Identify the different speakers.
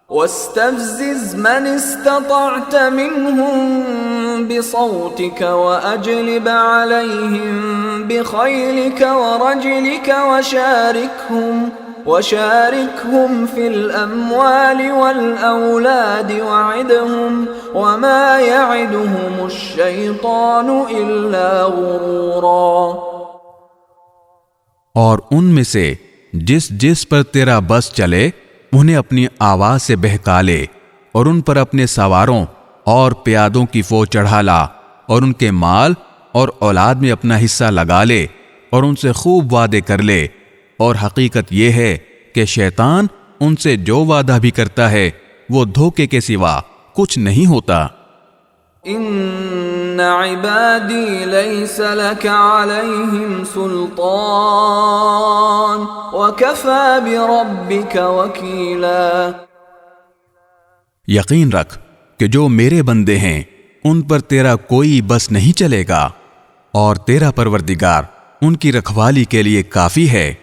Speaker 1: واستفزز من استطعت منهم بصوتك وأجلب عليهم بخيلك ورجلك وشاركهم في الأموال والأولاد وعدهم وما يعدهم الشيطان إلا غرورا۔
Speaker 2: اور ان میں سے جس پر تیرا بس چلے انہیں اپنی آواز سے بہکا لے، اور ان پر اپنے سواروں اور پیادوں کی فوج چڑھا لا، اور ان کے مال اور اولاد میں اپنا حصہ لگا لے، اور ان سے خوب وعدے کر لے، اور حقیقت یہ ہے کہ شیطان ان سے جو وعدہ بھی کرتا ہے وہ دھوکے کے سوا کچھ نہیں ہوتا۔
Speaker 1: ان عبادی لیس لک علیہم سلطان وکفی بربک وکیلا۔
Speaker 2: یقین رکھ کہ جو میرے بندے ہیں ان پر تیرا کوئی بس نہیں چلے گا، اور تیرا پروردگار ان کی رکھوالی کے لیے کافی ہے۔